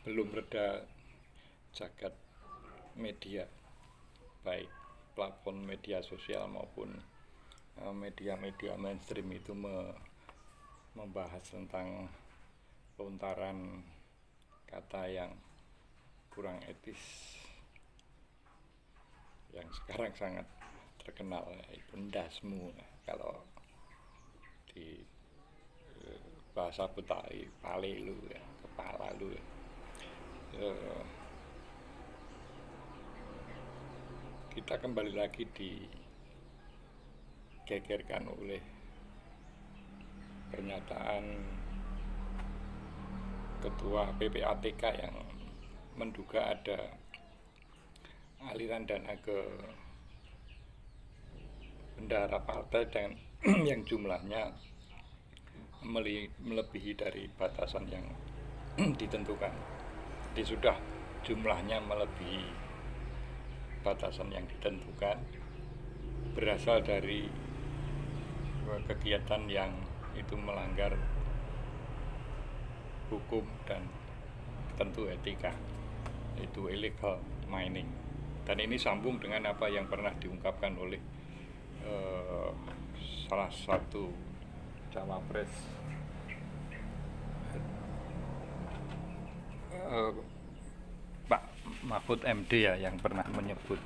belum reda jagat media, baik platform media sosial maupun media-media mainstream itu membahas tentang lontaran kata yang kurang etis yang sekarang sangat terkenal, yaitu ndasmu. Kalau di bahasa Betawi, pale lu ya, kepala lu ya. Kita kembali lagi digegerkan oleh pernyataan Ketua PPATK yang menduga ada aliran dana ke bendahara partai dan yang jumlahnya melebihi dari batasan yang ditentukan. Jadi sudah jumlahnya melebihi batasan yang ditentukan, berasal dari kegiatan yang itu melanggar hukum dan tentu etika, itu illegal mining. Dan ini sambung dengan apa yang pernah diungkapkan oleh salah satu cawapres Pak Mahfud MD ya, yang pernah menyebut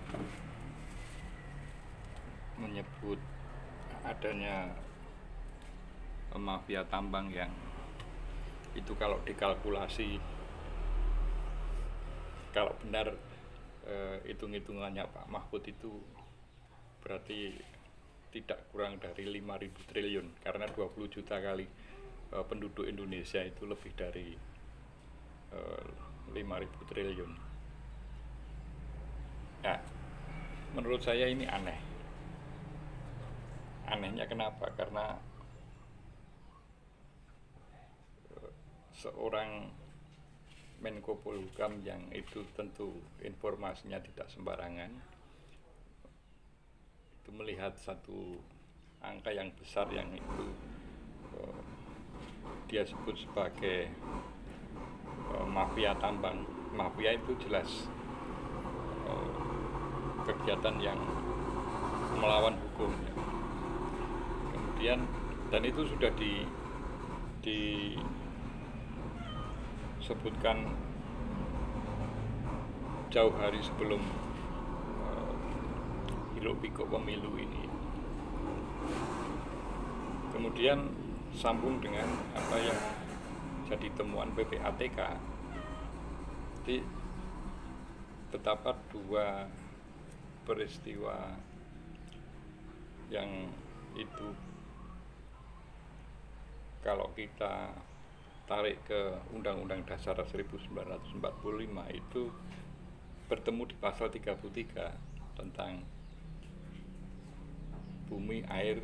adanya mafia tambang yang itu kalau dikalkulasi, kalau benar hitung-hitungannya Pak Mahfud itu berarti tidak kurang dari 5.000 triliun, karena 20 juta kali penduduk Indonesia itu lebih dari 5.000 triliun. Nah, menurut saya ini aneh. Anehnya kenapa? Karena seorang Menko Polhukam yang itu tentu informasinya tidak sembarangan, itu melihat satu angka yang besar yang itu dia sebut sebagai mafia tambang. Mafia itu jelas kegiatan yang melawan hukum ya. Kemudian dan itu sudah disebutkan jauh hari sebelum hiruk-pikuk pemilu ini. Kemudian sambung dengan apa yang jadi temuan PPATK. Jadi betapa dua peristiwa yang itu kalau kita tarik ke Undang-Undang Dasar 1945 itu bertemu di pasal 33 tentang bumi, air,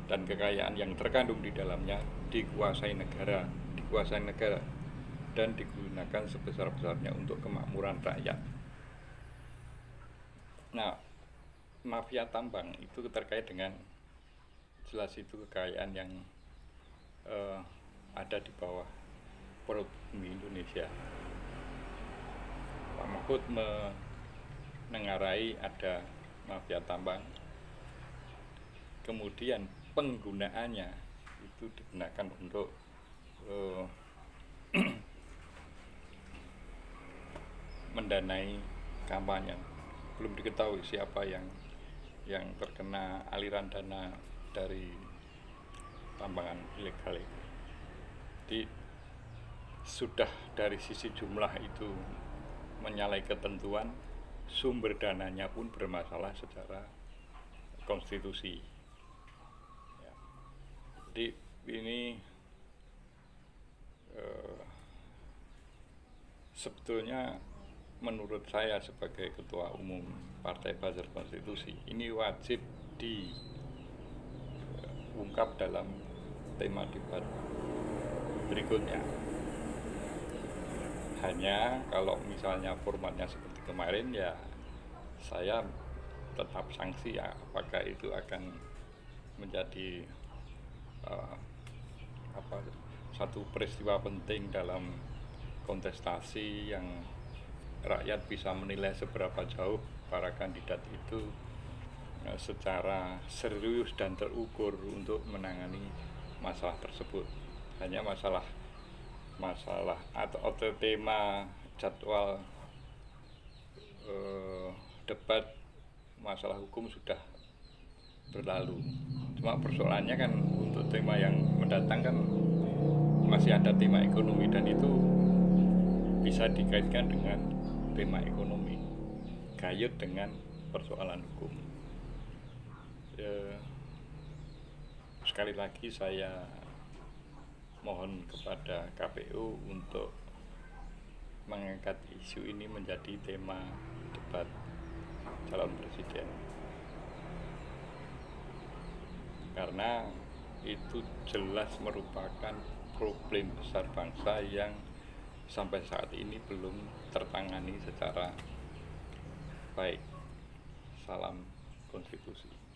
dan kekayaan yang terkandung di dalamnya dikuasai negara dan digunakan sebesar-besarnya untuk kemakmuran rakyat. Nah, mafia tambang itu terkait dengan jelas itu kekayaan yang ada di bawah perut bumi Indonesia. Pak Mahfud menengarai ada mafia tambang, kemudian penggunaannya itu digunakan untuk mendanai kampanye. Belum diketahui siapa yang terkena aliran dana dari tambangan ilegal itu. Jadi sudah dari sisi jumlah itu menyalahi ketentuan, sumber dananya pun bermasalah secara konstitusi. Ya. Jadi ini sebetulnya menurut saya sebagai Ketua Umum Partai Belajar Konstitusi, ini wajib diungkap dalam tema debat berikutnya. Hanya kalau misalnya formatnya seperti kemarin, ya saya tetap sanksi ya, apakah itu akan menjadi satu peristiwa penting dalam kontestasi yang rakyat bisa menilai seberapa jauh para kandidat itu secara serius dan terukur untuk menangani masalah tersebut. Hanya masalah atau tema jadwal debat masalah hukum sudah berlalu. Cuma persoalannya kan untuk tema yang mendatang kan masih ada tema ekonomi, dan itu bisa dikaitkan dengan tema ekonomi, kait dengan persoalan hukum. Sekali lagi saya mohon kepada KPU untuk mengangkat isu ini menjadi tema debat calon presiden, karena itu jelas merupakan problem besar bangsa yang sampai saat ini belum tertangani secara baik. Salam konstitusi.